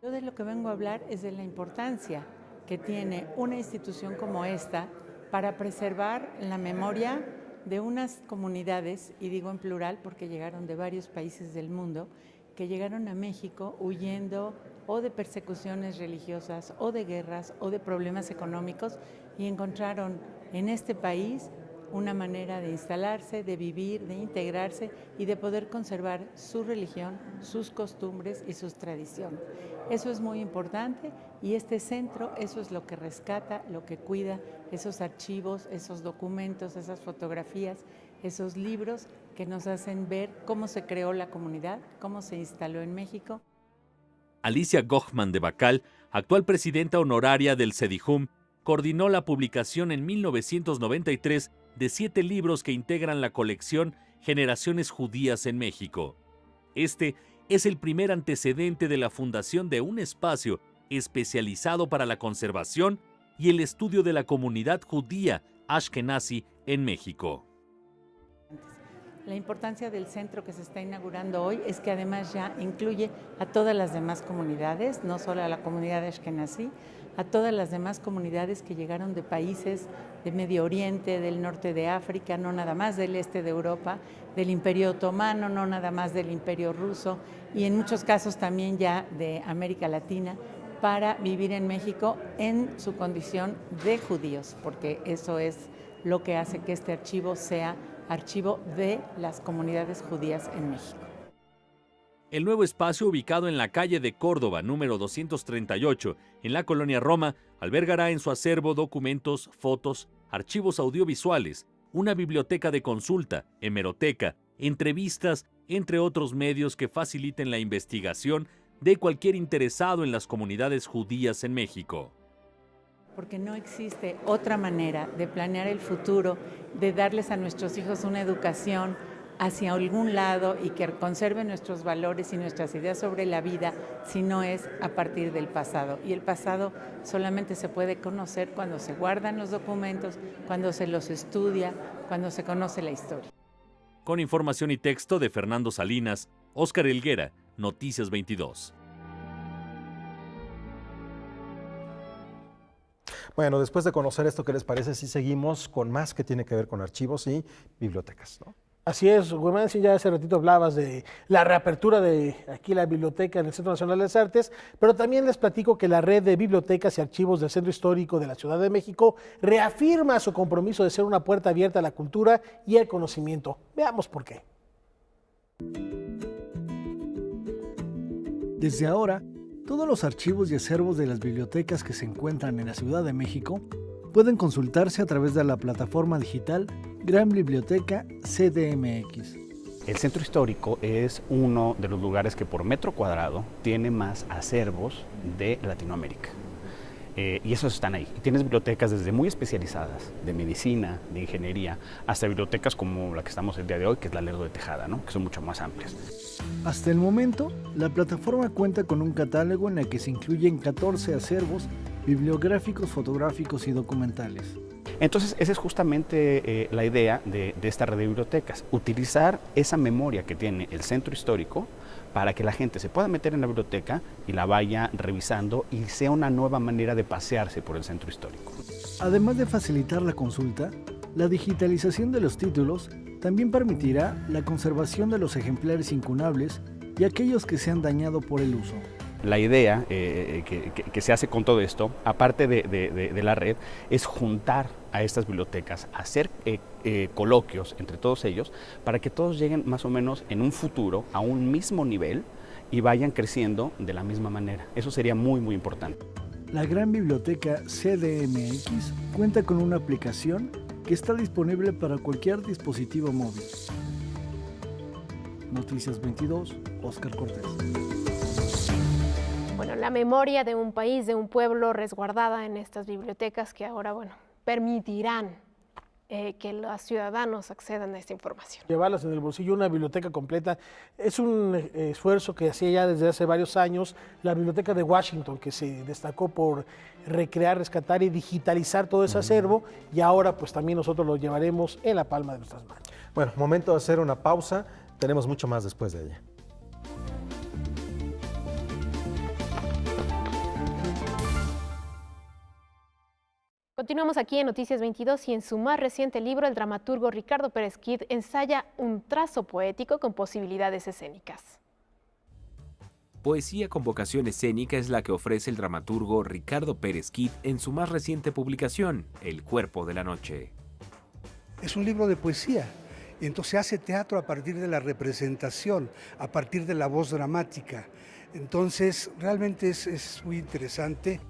Yo de lo que vengo a hablar es de la importancia que tiene una institución como esta para preservar la memoria de unas comunidades, y digo en plural porque llegaron de varios países del mundo, que llegaron a México huyendo o de persecuciones religiosas o de guerras o de problemas económicos, y encontraron en este país una manera de instalarse, de vivir, de integrarse y de poder conservar su religión, sus costumbres y sus tradiciones. Eso es muy importante, y este centro eso es lo que rescata, lo que cuida, esos archivos, esos documentos, esas fotografías, esos libros que nos hacen ver cómo se creó la comunidad, cómo se instaló en México. Alicia Gochman de Bacal, actual presidenta honoraria del CEDIJUM, coordinó la publicación en 1993 de 7 libros que integran la colección Generaciones Judías en México. Este es el primer antecedente de la fundación de un espacio especializado para la conservación y el estudio de la comunidad judía Ashkenazi en México. La importancia del centro que se está inaugurando hoy es que además ya incluye a todas las demás comunidades, no solo a la comunidad Ashkenazi, a todas las demás comunidades que llegaron de países de Medio Oriente, del norte de África, no nada más del este de Europa, del Imperio Otomano, no nada más del Imperio Ruso, y en muchos casos también ya de América Latina, para vivir en México en su condición de judíos, porque eso es lo que hace que este archivo sea archivo de las comunidades judías en México. El nuevo espacio, ubicado en la calle de Córdoba, número 238, en la colonia Roma, albergará en su acervo documentos, fotos, archivos audiovisuales, una biblioteca de consulta, hemeroteca, entrevistas, entre otros medios que faciliten la investigación de cualquier interesado en las comunidades judías en México. Porque no existe otra manera de planear el futuro, de darles a nuestros hijos una educación hacia algún lado y que conserve nuestros valores y nuestras ideas sobre la vida, si no es a partir del pasado. Y el pasado solamente se puede conocer cuando se guardan los documentos, cuando se los estudia, cuando se conoce la historia. Con información y texto de Fernando Salinas, Óscar Helguera, Noticias 22. Bueno, después de conocer esto, ¿qué les parece si seguimos con más que tiene que ver con archivos y bibliotecas, ¿no? Así es, Güemansi, ya hace ratito hablabas de la reapertura de aquí la biblioteca en el Centro Nacional de las Artes, pero también les platico que la red de bibliotecas y archivos del Centro Histórico de la Ciudad de México reafirma su compromiso de ser una puerta abierta a la cultura y el conocimiento. Veamos por qué. Desde ahora, todos los archivos y acervos de las bibliotecas que se encuentran en la Ciudad de México pueden consultarse a través de la plataforma digital Gran Biblioteca CDMX. El Centro Histórico es uno de los lugares que por metro cuadrado tiene más acervos de Latinoamérica. Y esos están ahí. Tienes bibliotecas desde muy especializadas, de medicina, de ingeniería, hasta bibliotecas como la que estamos el día de hoy, que es la Lerdo de Tejada, ¿no? Que son mucho más amplias. Hasta el momento, la plataforma cuenta con un catálogo en el que se incluyen 14 acervos bibliográficos, fotográficos y documentales. Entonces, esa es justamente la idea de esta red de bibliotecas, utilizar esa memoria que tiene el Centro Histórico para que la gente se pueda meter en la biblioteca y la vaya revisando y sea una nueva manera de pasearse por el Centro Histórico. Además de facilitar la consulta, la digitalización de los títulos también permitirá la conservación de los ejemplares incunables y aquellos que se han dañado por el uso. La idea que se hace con todo esto, aparte de la red, es juntar a estas bibliotecas, hacer coloquios entre todos ellos, para que todos lleguen más o menos en un futuro a un mismo nivel y vayan creciendo de la misma manera. Eso sería muy, muy importante. La Gran Biblioteca CDMX cuenta con una aplicación que está disponible para cualquier dispositivo móvil. Noticias 22, Óscar Cortés. Bueno, la memoria de un país, de un pueblo resguardada en estas bibliotecas que ahora, bueno, permitirán que los ciudadanos accedan a esta información. Llevarlas en el bolsillo, una biblioteca completa, es un esfuerzo que hacía ya desde hace varios años la Biblioteca de Washington, que se destacó por recrear, rescatar y digitalizar todo ese acervo, y ahora pues también nosotros lo llevaremos en la palma de nuestras manos. Bueno, momento de hacer una pausa, tenemos mucho más después de ella. Continuamos aquí en Noticias 22 y en su más reciente libro, el dramaturgo Ricardo Pérez Kid ensaya un trazo poético con posibilidades escénicas. Poesía con vocación escénica es la que ofrece el dramaturgo Ricardo Pérez Kid en su más reciente publicación, El Cuerpo de la Noche. Es un libro de poesía, y entonces se hace teatro a partir de la representación, a partir de la voz dramática. Entonces realmente es muy interesante.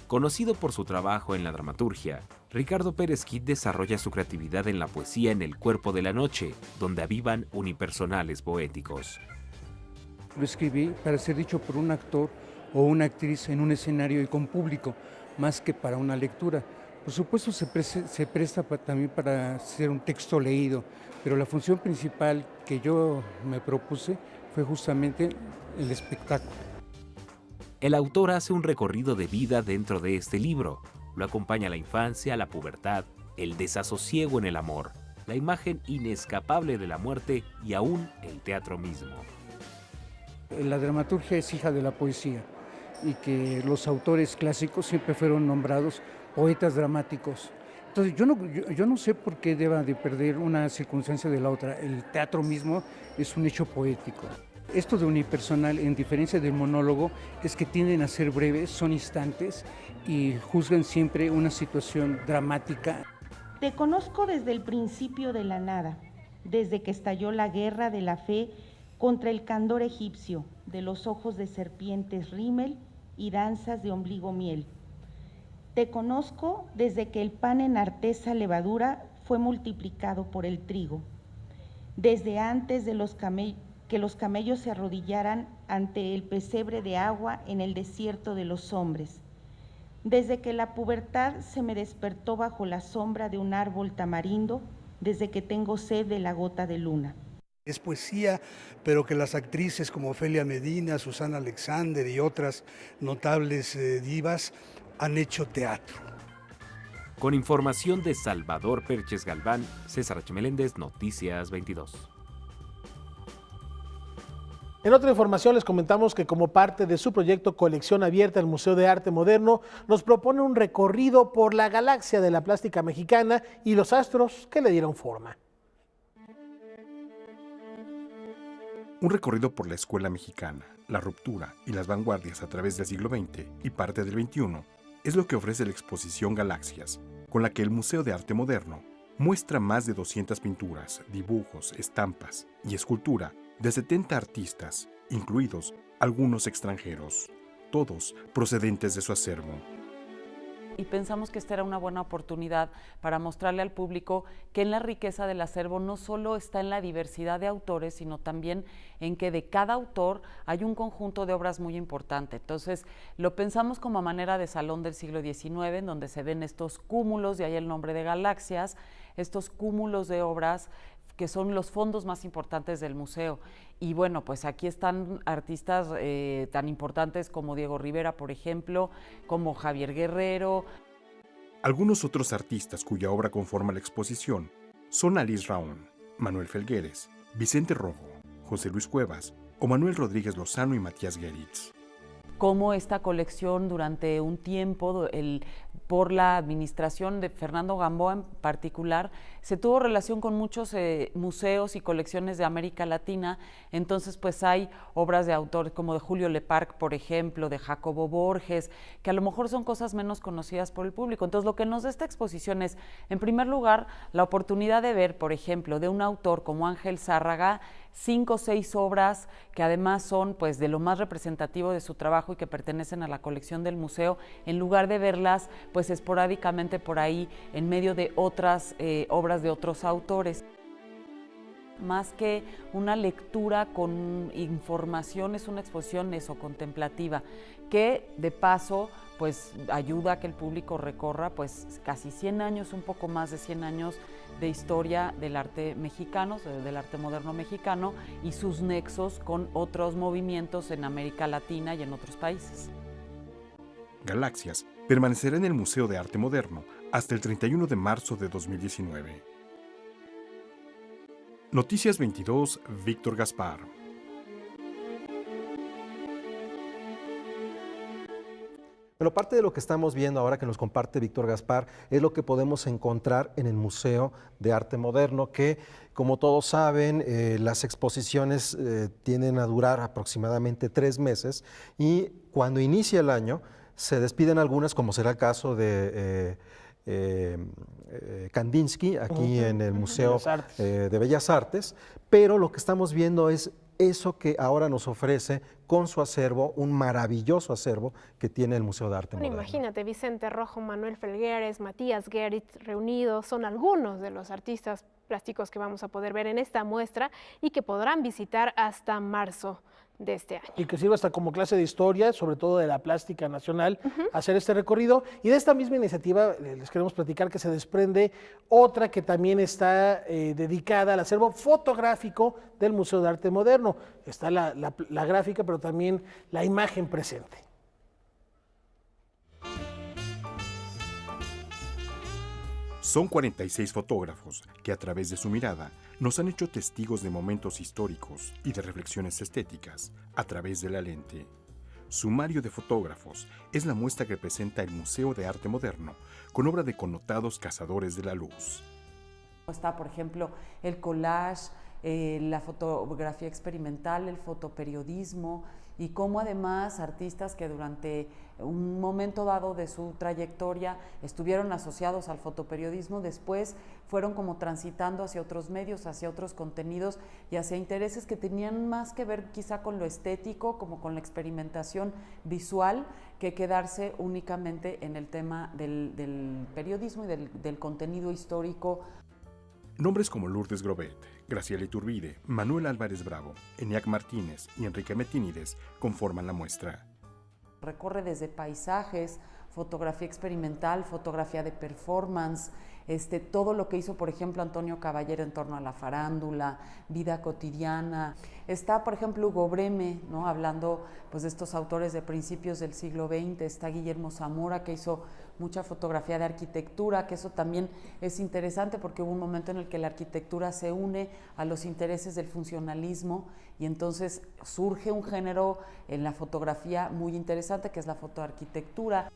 Conocido por su trabajo en la dramaturgia, Ricardo Pérez Kid desarrolla su creatividad en la poesía en El Cuerpo de la Noche, donde avivan unipersonales poéticos. Lo escribí para ser dicho por un actor o una actriz en un escenario y con público, más que para una lectura. Por supuesto se presta también para ser un texto leído, pero la función principal que yo me propuse fue justamente el espectáculo. El autor hace un recorrido de vida dentro de este libro. Lo acompaña la infancia, la pubertad, el desasosiego en el amor, la imagen inescapable de la muerte y aún el teatro mismo. La dramaturgia es hija de la poesía y que los autores clásicos siempre fueron nombrados poetas dramáticos. Entonces yo no sé por qué deba de perder una circunstancia de la otra. El teatro mismo es un hecho poético. Esto de unipersonal, en diferencia del monólogo, es que tienden a ser breves, son instantes y juzgan siempre una situación dramática. Te conozco desde el principio de la nada, desde que estalló la guerra de la fe contra el candor egipcio, de los ojos de serpientes rímel y danzas de ombligo miel. Te conozco desde que el pan en artesa levadura fue multiplicado por el trigo, desde antes de que los camellos se arrodillaran ante el pesebre de agua en el desierto de los hombres, desde que la pubertad se me despertó bajo la sombra de un árbol tamarindo, desde que tengo sed de la gota de luna. Es poesía, pero que las actrices como Ofelia Medina, Susana Alexander y otras notables divas han hecho teatro. Con información de Salvador Pérez Galván, César H. Meléndez, Noticias 22. En otra información les comentamos que como parte de su proyecto Colección Abierta, el Museo de Arte Moderno nos propone un recorrido por la galaxia de la plástica mexicana y los astros que le dieron forma. Un recorrido por la escuela mexicana, la ruptura y las vanguardias a través del siglo XX y parte del XXI es lo que ofrece la exposición Galaxias, con la que el Museo de Arte Moderno muestra más de 200 pinturas, dibujos, estampas y escultura de 70 artistas, incluidos algunos extranjeros, todos procedentes de su acervo. Y pensamos que esta era una buena oportunidad para mostrarle al público que en la riqueza del acervo no solo está en la diversidad de autores, sino también en que de cada autor hay un conjunto de obras muy importante. Entonces, lo pensamos como a manera de salón del siglo XIX, en donde se ven estos cúmulos, de ahí el nombre de Galaxias, estos cúmulos de obras que son los fondos más importantes del museo. Y bueno, pues aquí están artistas tan importantes como Diego Rivera, por ejemplo, como Javier Guerrero. Algunos otros artistas cuya obra conforma la exposición son Alice Raón, Manuel Felgueres, Vicente Rojo, José Luis Cuevas o Manuel Rodríguez Lozano y Matías Geritz. Cómo esta colección durante un tiempo, por la administración de Fernando Gamboa en particular, se tuvo relación con muchos museos y colecciones de América Latina. Entonces pues hay obras de autores como de Julio Leparc, por ejemplo, de Jacobo Borges, que a lo mejor son cosas menos conocidas por el público. Entonces lo que nos da esta exposición es, en primer lugar, la oportunidad de ver, por ejemplo, de un autor como Ángel Zárraga, 5 o 6 obras que además son pues de lo más representativo de su trabajo y que pertenecen a la colección del museo, en lugar de verlas pues esporádicamente por ahí en medio de otras obras de otros autores. Más que una lectura con información, es una exposición contemplativa, que de paso pues ayuda a que el público recorra pues casi 100 años, un poco más de 100 años de historia del arte mexicano, del arte moderno mexicano y sus nexos con otros movimientos en América Latina y en otros países. Galaxias permanecerá en el Museo de Arte Moderno hasta el 31 de marzo de 2019. Noticias 22, Víctor Gaspar. Pero parte de lo que estamos viendo ahora que nos comparte Víctor Gaspar es lo que podemos encontrar en el Museo de Arte Moderno, que como todos saben, las exposiciones tienden a durar aproximadamente 3 meses y cuando inicia el año se despiden algunas, como será el caso de Kandinsky, aquí en el Museo de Bellas Artes, pero lo que estamos viendo es eso que ahora nos ofrece con su acervo, un maravilloso acervo que tiene el Museo de Arte Moderno. Imagínate, Vicente Rojo, Manuel Felgueres, Matías Geritz reunidos, son algunos de los artistas plásticos que vamos a poder ver en esta muestra y que podrán visitar hasta marzo de este año. Y que sirva hasta como clase de historia, sobre todo de la plástica nacional, hacer este recorrido. Y de esta misma iniciativa les queremos platicar que se desprende otra que también está dedicada al acervo fotográfico del Museo de Arte Moderno. Está la gráfica, pero también la imagen presente. Son 46 fotógrafos que a través de su mirada nos han hecho testigos de momentos históricos y de reflexiones estéticas a través de la lente. Sumario de fotógrafos es la muestra que presenta el Museo de Arte Moderno con obra de connotados cazadores de la luz. Está, por ejemplo, el collage, la fotografía experimental, el fotoperiodismo, y cómo además artistas que durante un momento dado de su trayectoria estuvieron asociados al fotoperiodismo, después fueron como transitando hacia otros medios, hacia otros contenidos y hacia intereses que tenían más que ver quizá con lo estético, como con la experimentación visual, que quedarse únicamente en el tema del periodismo y del contenido histórico. Nombres como Lourdes Grobet, Graciela Iturbide, Manuel Álvarez Bravo, Eniac Martínez y Enrique Metínides conforman la muestra. Recorre desde paisajes, fotografía experimental, fotografía de performance, todo lo que hizo, por ejemplo, Antonio Caballero en torno a la farándula, vida cotidiana. Está, por ejemplo, Hugo Breme, ¿no? Hablando pues, de estos autores de principios del siglo XX. Está Guillermo Zamora, que hizo mucha fotografía de arquitectura, que eso también es interesante porque hubo un momento en el que la arquitectura se une a los intereses del funcionalismo y entonces surge un género en la fotografía muy interesante que es la fotoarquitectura.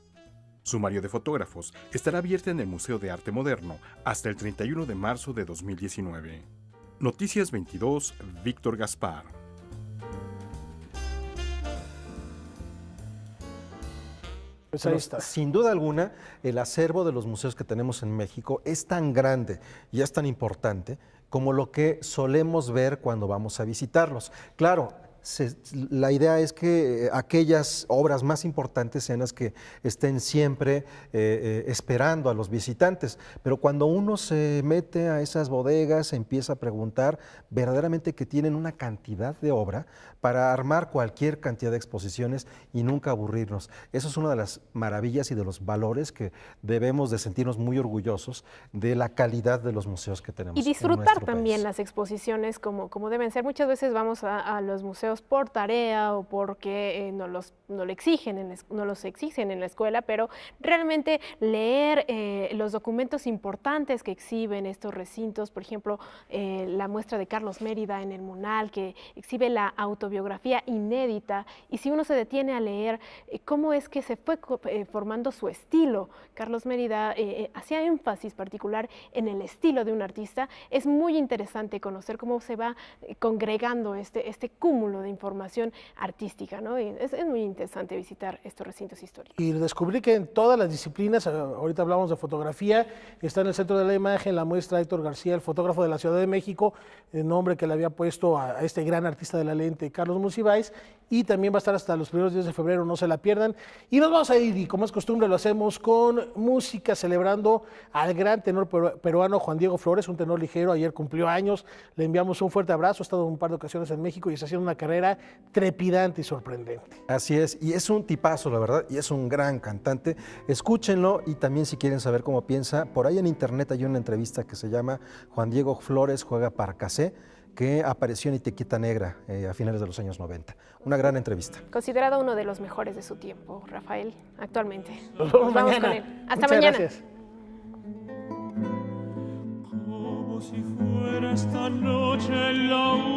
Sumario de fotógrafos estará abierta en el Museo de Arte Moderno hasta el 31 de marzo de 2019. Noticias 22, Víctor Gaspar. Pues ahí está. Sin duda alguna, el acervo de los museos que tenemos en México es tan grande y es tan importante como lo que solemos ver cuando vamos a visitarlos. Claro, la idea es que aquellas obras más importantes sean las que estén siempre esperando a los visitantes, pero cuando uno se mete a esas bodegas, se empieza a preguntar verdaderamente que tienen una cantidad de obra para armar cualquier cantidad de exposiciones y nunca aburrirnos. Eso es una de las maravillas y de los valores que debemos de sentirnos muy orgullosos de la calidad de los museos que tenemos. Y disfrutar también país. las exposiciones como deben ser. Muchas veces vamos a los museos por tarea o porque no los exigen en la escuela, pero realmente leer los documentos importantes que exhiben estos recintos, por ejemplo, la muestra de Carlos Mérida en el MUNAL, que exhibe la autobiografía inédita, y si uno se detiene a leer cómo es que se fue formando su estilo, Carlos Mérida hacía énfasis particular en el estilo de un artista. Es muy interesante conocer cómo se va congregando este cúmulo de información artística, ¿no? Y es muy interesante visitar estos recintos históricos. Y descubrí que en todas las disciplinas, ahorita hablamos de fotografía, está en el centro de la imagen la muestra Héctor García, el fotógrafo de la Ciudad de México, el nombre que le había puesto a este gran artista de la lente, Carlos Monsiváis, y también va a estar hasta los primeros días de febrero, no se la pierdan. Y nos vamos a ir, y como es costumbre, lo hacemos con música, celebrando al gran tenor peruano Juan Diego Flores, un tenor ligero. Ayer cumplió años, le enviamos un fuerte abrazo, ha estado un par de ocasiones en México y está haciendo una carrera trepidante y sorprendente. Así es, y es un tipazo, la verdad, y es un gran cantante. Escúchenlo, y también si quieren saber cómo piensa, por ahí en internet hay una entrevista que se llama Juan Diego Flores juega para Casé, que apareció en Etiqueta Negra a finales de los años 90. Una gran entrevista. Considerado uno de los mejores de su tiempo, Rafael, actualmente. Nos vemos mañana. Con él. Hasta Muchas mañana. Gracias. Como si fuera esta noche la